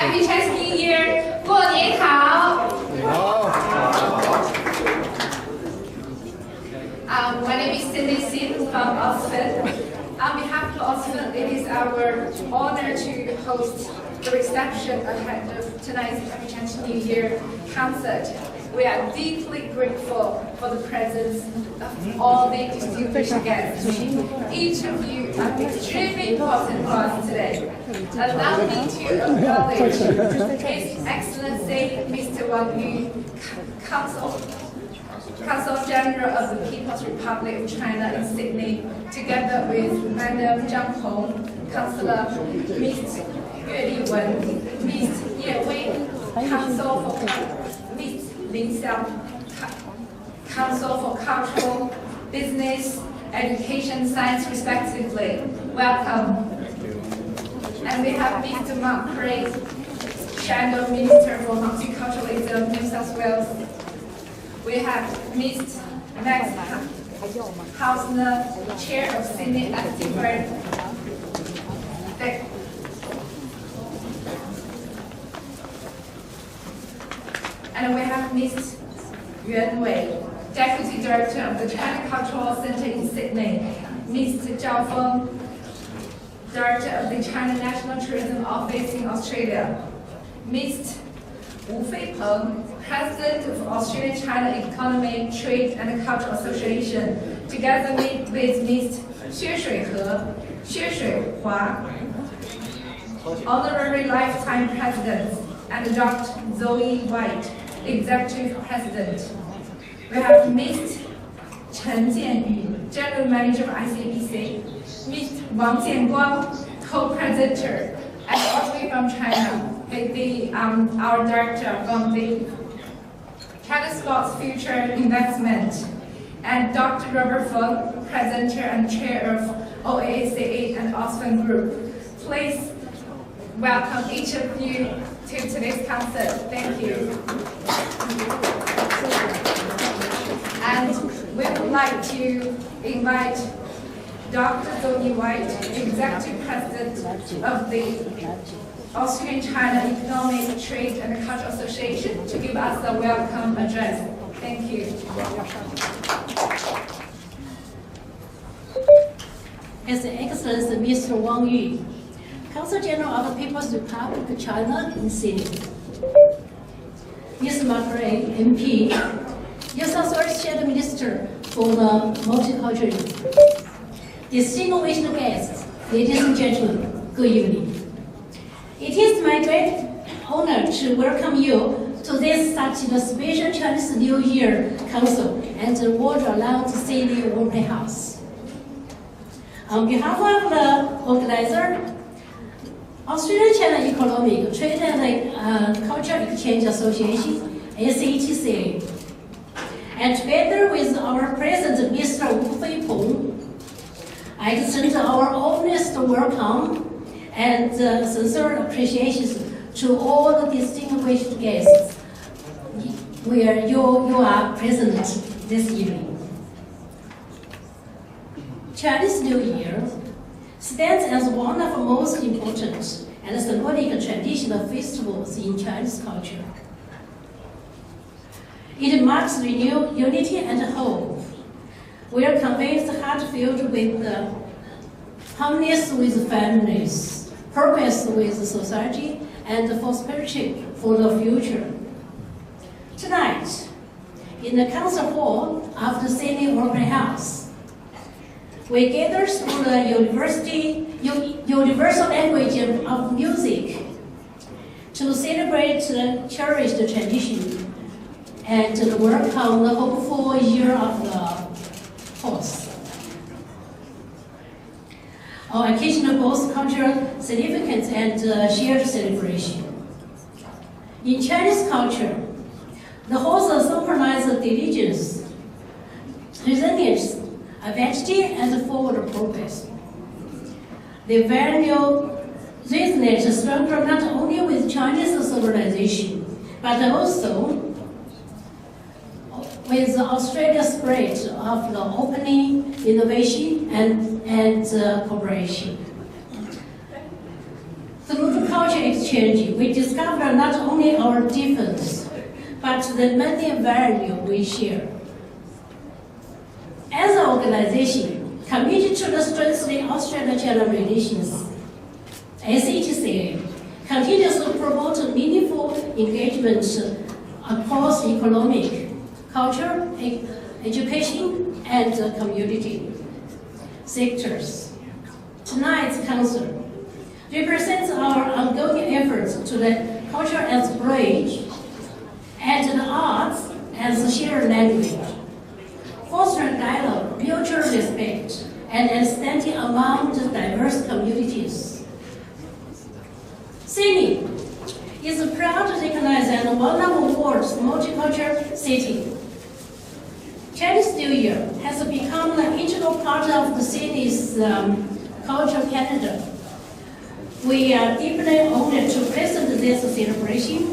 Happy Chinese New Year! 过年好! My name is Cindy Sin from Oxford. On behalf of Oxford, it is our honor to host the reception ahead of tonight's Happy Chinese New Year concert. We are deeply grateful for the presence of all the distinguished guests. Each of you are extremely important for us today. Allow me to acknowledge His Excellency Mr. Wang Yu, Consul General of the People's Republic of China in Sydney, together with Madam Zhang Hong, Councillor, Ms. Yue Liwen, Ms. Ye Wei, Council for Ms. Lin Xiang, Council for Cultural, Business, Education, Science, respectively. Welcome. And we have Mr. Mark Craig, Shadow Minister for Multiculturalism, New South Wales. We have Ms. Max Hausner, Chair of Sydney Active. And we have Ms. Yuan Wei, Deputy Director of the China Cultural Center in Sydney, Mr. Zhao Feng, Director of the China National Tourism Office in Australia, Mr. Wu Feipeng, President of Australia-China Economic, Trade and Cultural Association, together with Ms. Xue Shuihua, Honorary Lifetime President, and Dr. Zoe White, Executive President. We have Ms. Chen Jianyu, General Manager of ICBC, Ms. Wang Jianguang, Co-Presenter, and all the way from China, with our Director from the China Sports Future Investment, and Dr. Robert Feng, Presenter and Chair of OASA and Oxford Group. Please welcome each of you to today's concert. Thank you. And we would like to invite Dr. Zoe White, Executive President of the Australian-China Economic, Trade and Cultural Association, to give us a welcome address. Thank you. His Excellency Mr. Wang Yu, Consul General of the People's Republic of China in Sydney. Mr. Mark Craig, MP, New South Wales Shadow Minister for the Multiculturalism. Distinguished guests, ladies and gentlemen, good evening. It is my great honor to welcome you to this such a special Chinese New Year Council and the world-renowned Sydney Opera House. On behalf of the organizer, Australia-China Economic, Trade and Cultural Exchange Association, ACTCA, and together with our President, Mr. Wu Feipeng, I extend our honest welcome and sincere appreciation to all the distinguished guests where you are present this evening. Chinese New Year stands as one of the most important and symbolic traditional festivals in Chinese culture. It marks renewed unity and hope. We are convinced heart filled with harmonies with families, progress with society, and prosperity for the future. Tonight, in the concert hall of the Sydney Opera House, we gather through the universal language of music to celebrate the cherished tradition and welcome the hopeful year of the horse. Our occasion of both cultural significance and shared celebration. In Chinese culture, the horse symbolizes diligence, resilience, identity, and forward progress. They value resonance stronger not only with Chinese civilization, but also with Australia's spirit of the opening, innovation, and cooperation. Through the culture exchange, we discover not only our difference, but the many value we share. As an organization committed to the strengthening Australia-China relations, SHCA continues to promote meaningful engagement across economic, culture, education, and community sectors. Tonight's council represents our ongoing efforts to the culture as bridge and the arts as a shared language, foster dialogue, mutual respect, and understanding among the diverse communities. Sydney is proud to recognize as one of the world's multicultural cities. Chinese New Year has become an integral part of the Sydney's cultural calendar. We are deeply honored to present this celebration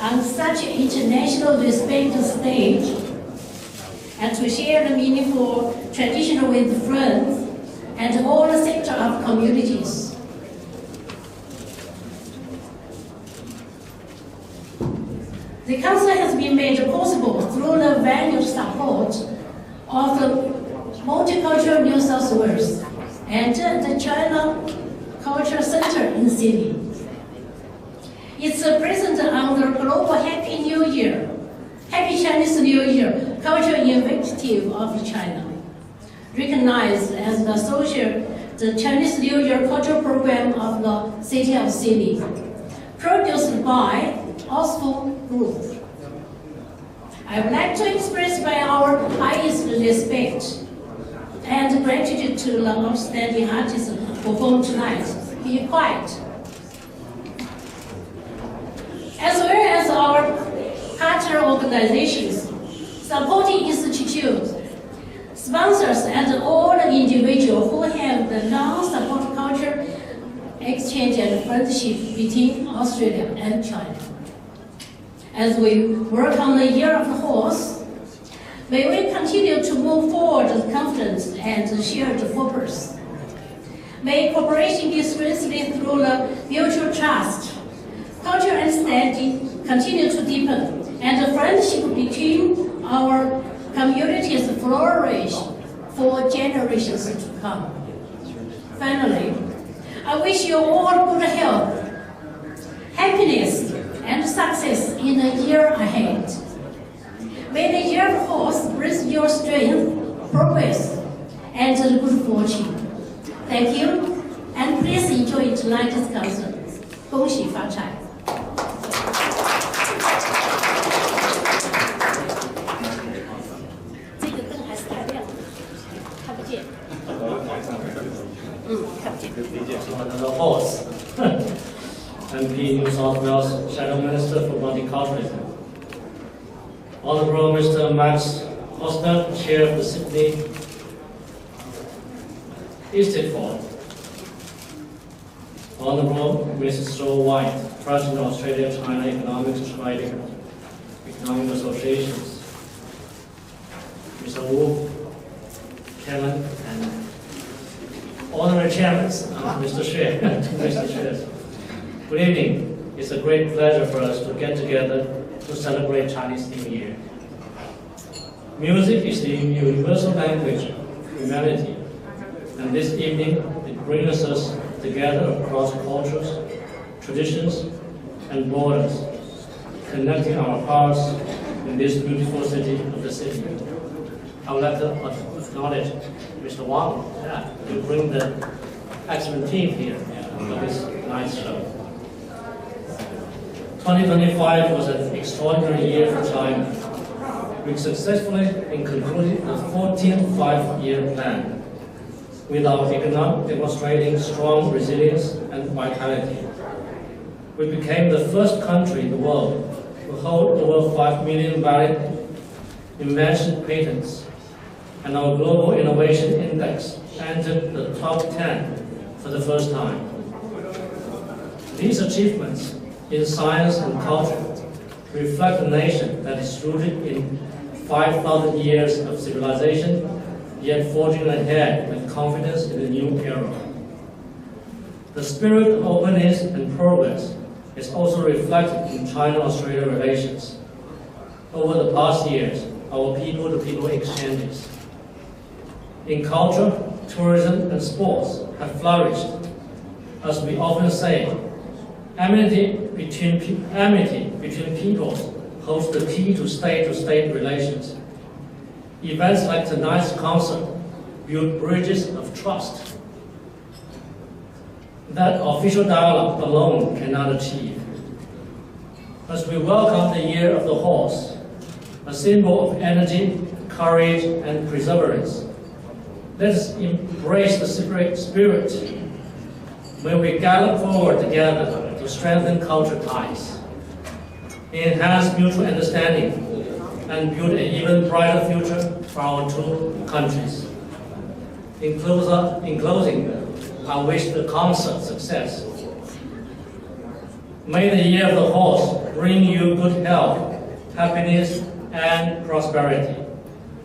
on such an international respected stage and to share the meaningful tradition with friends and all the sectors of communities. The Council has been made possible through the valued support of the Multicultural New South Wales and the China Culture Center in Sydney. It's present under Global Happy New Year, Happy Chinese New Year Cultural Initiative of China, recognized as the Chinese New Year Cultural Program of the City of Sydney, produced by Oxford Group. I would like to express our highest respect and gratitude to the outstanding artists performed tonight. Be quiet. As well as our partner organizations, supporting institutes, sponsors, and all the individuals who have the long-support culture exchange and friendship between Australia and China. As we work on the Year of the Horse, may we continue to move forward with confidence and shared purpose. May cooperation be strengthened through the mutual trust, cultural understanding continue to deepen, and the friendship between our communities flourish for generations to come. Finally, I wish you all good health, happiness, and success in the year ahead. May the year of horse bring your strength, progress, and good fortune. Thank you, and please enjoy tonight's concert. 恭喜发财！这个灯还是太亮了，看不见。看不见。The horse. MP New South Wales Shadow Minister for Multiculturalism. Honourable Mr. Max Foster, Chair of the Sydney District Board. Honourable Mrs. Joe White, President of Australia-China Economic Associations. Mr. Wu, Kevin, and Honorary Chairman, Mr. Xue, Mr. Xue. Good evening. It's a great pleasure for us to get together to celebrate Chinese New Year. Music is the universal language of humanity, and this evening it brings us together across cultures, traditions, and borders, connecting our hearts in this beautiful city of the city. I would like to acknowledge Mr. Wang to bring the excellent team here for this night's show. 2025 was an extraordinary year for China. We successfully concluded the 14th five-year plan, with our economy demonstrating strong resilience and vitality. We became the first country in the world to hold over 5 million valid invention patents, and our Global Innovation Index entered the top 10 for the first time. These achievements in science and culture reflect a nation that is rooted in 5,000 years of civilization, yet forging ahead with confidence in the new era. The spirit of openness and progress is also reflected in China-Australia relations. Over the past years, our people-to-people exchanges in culture, tourism, and sports have flourished. As we often say, amity between peoples holds the key to state-to-state relations. Events like tonight's concert build bridges of trust that official dialogue alone cannot achieve. As we welcome the Year of the Horse, a symbol of energy, courage, and perseverance, let us embrace the spirit when we gallop forward together to strengthen cultural ties, enhance mutual understanding, and build an even brighter future for our two countries. In closing, I wish the concert success. May the Year of the Horse bring you good health, happiness, and prosperity.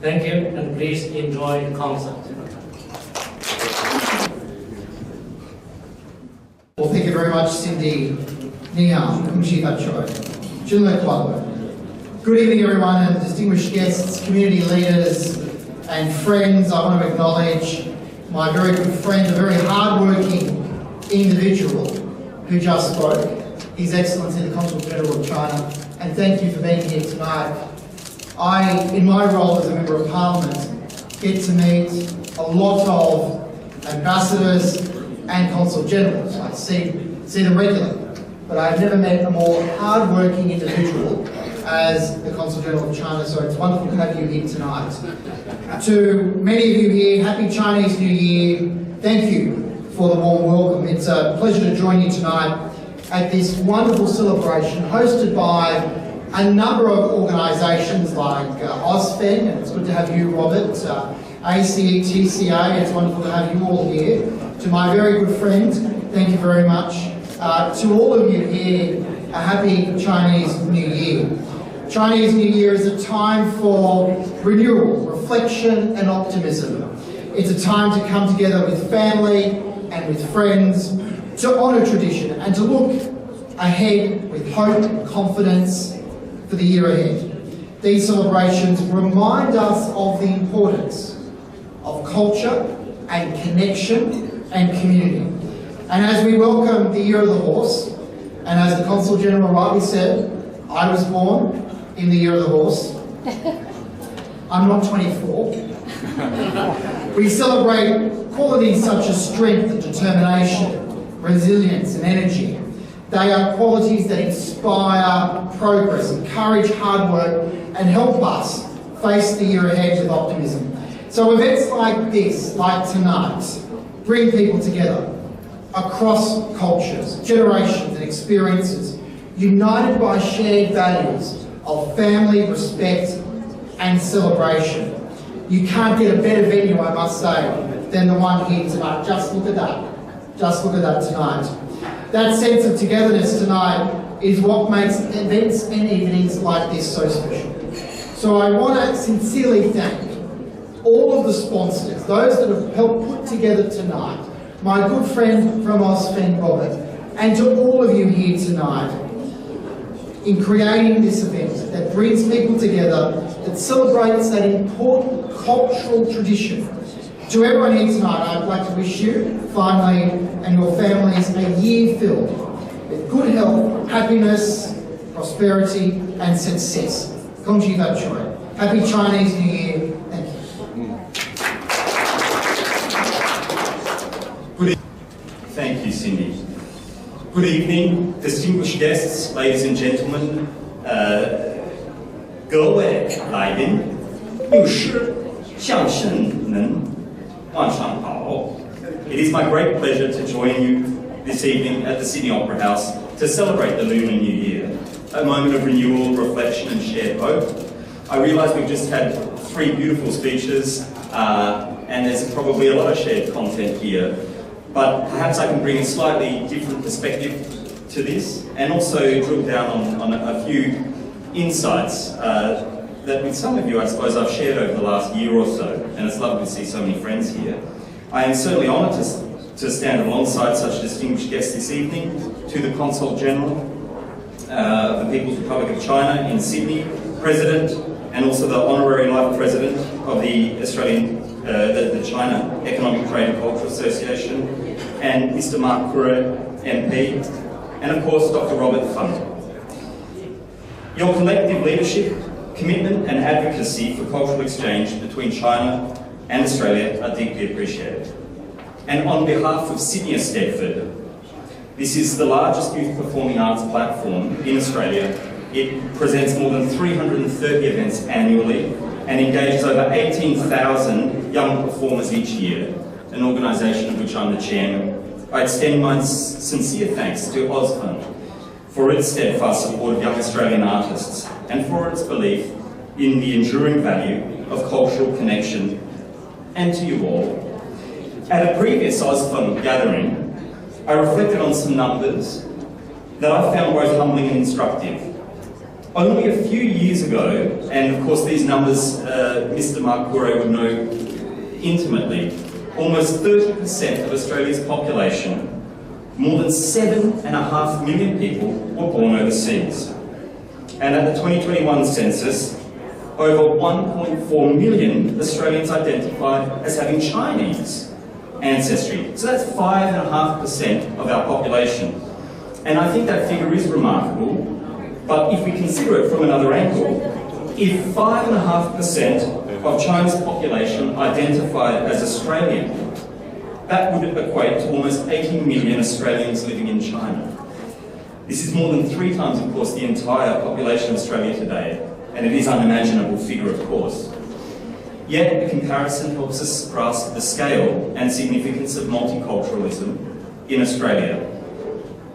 Thank you, and please enjoy the concert. Well, thank you very much, Cindy. Ni hao, kum shi fa choi. Jun le kwa. Good evening, everyone, and distinguished guests, community leaders, and friends. I want to acknowledge my very good friend, a very hard-working individual who just spoke, His Excellency the Consul General of China, and thank you for being here tonight. I, in my role as a Member of Parliament, get to meet a lot of ambassadors and Consul Generals. I see them regularly, but I've never met a more hard-working individual as the Consul General of China, so it's wonderful to have you here tonight. To many of you here, Happy Chinese New Year. Thank you for the warm welcome. It's a pleasure to join you tonight at this wonderful celebration hosted by a number of organisations like OzFen, and it's good to have you, Robert, ACE, TCA, it's wonderful to have you all here. To my very good friend, thank you very much. To all of you here, a happy Chinese New Year. Chinese New Year is a time for renewal, reflection and optimism. It's a time to come together with family and with friends, to honour tradition and to look ahead with hope and confidence for the year ahead. These celebrations remind us of the importance of culture and connection and community. And as we welcome the Year of the Horse, and as the Consul General rightly said, I was born in the Year of the Horse. I'm not 24. We celebrate qualities such as strength and determination, resilience and energy. They are qualities that inspire progress, encourage hard work, and help us face the year ahead with optimism. So events like this, like tonight, bring people together across cultures, generations and experiences, united by shared values of family, respect and celebration. You can't get a better venue, I must say, than the one here tonight. Just look at that. Just look at that tonight. That sense of togetherness tonight is what makes events and evenings like this so special. So I want to sincerely thank all of the sponsors, those that have helped put together tonight, my good friend from OzFen, Robert, and to all of you here tonight in creating this event that brings people together, that celebrates that important cultural tradition. To everyone here tonight, I'd like to wish you, finally, and your families a year filled with good health, happiness, prosperity, and success. Kong Chi Fat Choi. Happy Chinese New Year. Thank you. Thank you, Cindy. Good evening, distinguished guests, ladies and gentlemen. 各位来宾，有事相声能晚上好。It is my great pleasure to join you this evening at the Sydney Opera House to celebrate the Lunar New Year, a moment of renewal, reflection and shared hope. I realise we've just had 3 beautiful speeches and there's probably a lot of shared content here, but perhaps I can bring a slightly different perspective to this and also drill down on a few insights that with some of you I suppose I've shared over the last year or so, and it's lovely to see so many friends here. I am certainly honoured to stand alongside such distinguished guests this evening, to the Consul General, of the People's Republic of China in Sydney, President, and also the Honorary Life President of the the China Economic Trade and Culture Association, and Mr. Mark Kure, MP, and of course Dr. Robert Fung. Your collective leadership, commitment and advocacy for cultural exchange between China and Australia are deeply appreciated. And on behalf of Sydney Stedford, this is the largest youth performing arts platform in Australia. It presents more than 330 events annually and engages over 18,000 young performers each year, an organisation of which I'm the chairman. I extend my sincere thanks to AusFund for its steadfast support of young Australian artists and for its belief in the enduring value of cultural connection, and to you all. At a previous AusFund gathering, I reflected on some numbers that I found both humbling and instructive. Only a few years ago, and of course these numbers Mr. Mark Kure would know intimately, almost 30% of Australia's population, more than 7.5 million people, were born overseas. And at the 2021 census, over 1.4 million Australians identified as having Chinese ancestry. So that's 5.5% of our population. And I think that figure is remarkable, but if we consider it from another angle, if 5.5% of China's population identified as Australian, that would equate to almost 80 million Australians living in China. This is more than 3 times, of course, the entire population of Australia today, and it is an unimaginable figure, of course. Yet, the comparison helps us grasp the scale and significance of multiculturalism in Australia.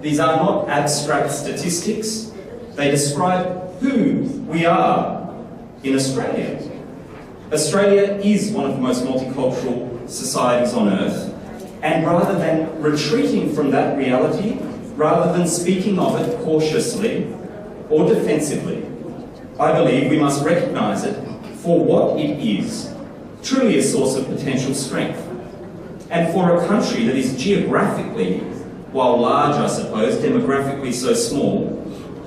These are not abstract statistics, they describe who we are in Australia. Australia is one of the most multicultural societies on earth, and rather than retreating from that reality, rather than speaking of it cautiously or defensively, I believe we must recognise it for what it is, truly a source of potential strength. And for a country that is geographically, while large I suppose, demographically so small,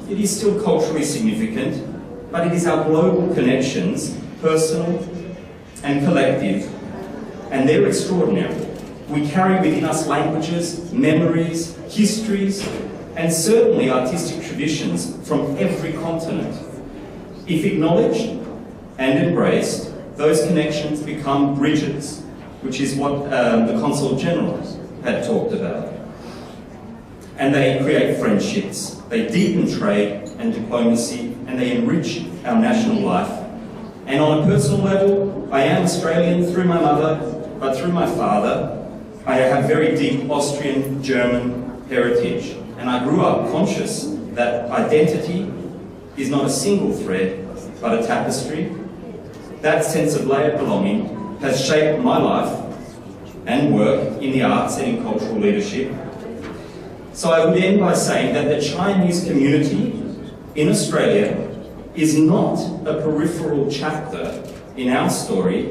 it is still culturally significant, but it is our global connections, personal and collective, and they're extraordinary. We carry within us languages, memories, histories, and certainly artistic traditions from every continent. If acknowledged and embraced, those connections become bridges, which is what the Consul General had talked about. And they create friendships, they deepen trade and diplomacy, and they enrich our national life. And on a personal level, I am Australian through my mother, but through my father, I have very deep Austrian, German heritage. And I grew up conscious that identity is not a single thread, but a tapestry. That sense of layered belonging has shaped my life and work in the arts and in cultural leadership. So I would end by saying that the Chinese community in Australia is not a peripheral chapter in our story.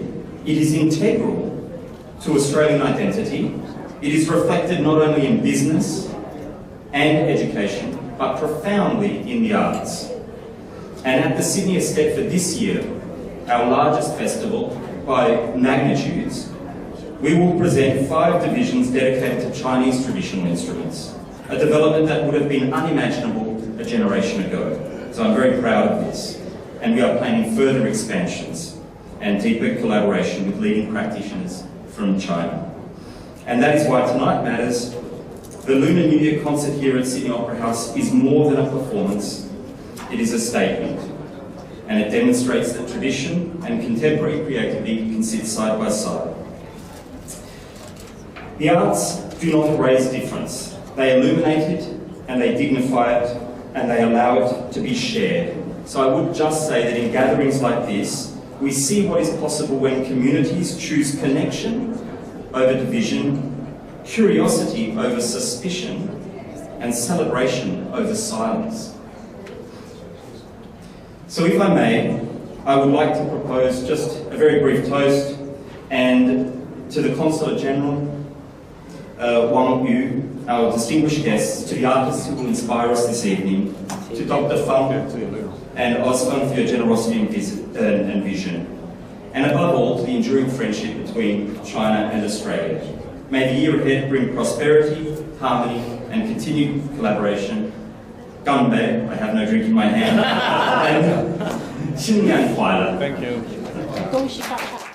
It is integral to Australian identity. It is reflected not only in business and education, but profoundly in the arts. And at the Sydney Stedford this year, our largest festival by magnitudes, we will present 5 divisions dedicated to Chinese traditional instruments, a development that would have been unimaginable a generation ago. So I'm very proud of this. And we are planning further expansions and deeper collaboration with leading practitioners from China. And that is why tonight matters. The Lunar New Year concert here at Sydney Opera House is more than a performance. It is a statement. And it demonstrates that tradition and contemporary creativity can sit side by side. The arts do not erase difference. They illuminate it, and they dignify it, and they allow it to be shared. So I would just say that in gatherings like this, we see what is possible when communities choose connection over division, curiosity over suspicion, and celebration over silence. So if I may, I would like to propose just a very brief toast, and to the Consul General, Wang Yu, our distinguished guests, to the artists who will inspire us this evening, to Dr. Fang and Osman for your generosity and vision. And above all, to the enduring friendship between China and Australia. May the year ahead bring prosperity, harmony, and continued collaboration. Ganbei, I have no drink in my hand. And 新年快乐. Thank you. 恭喜发财。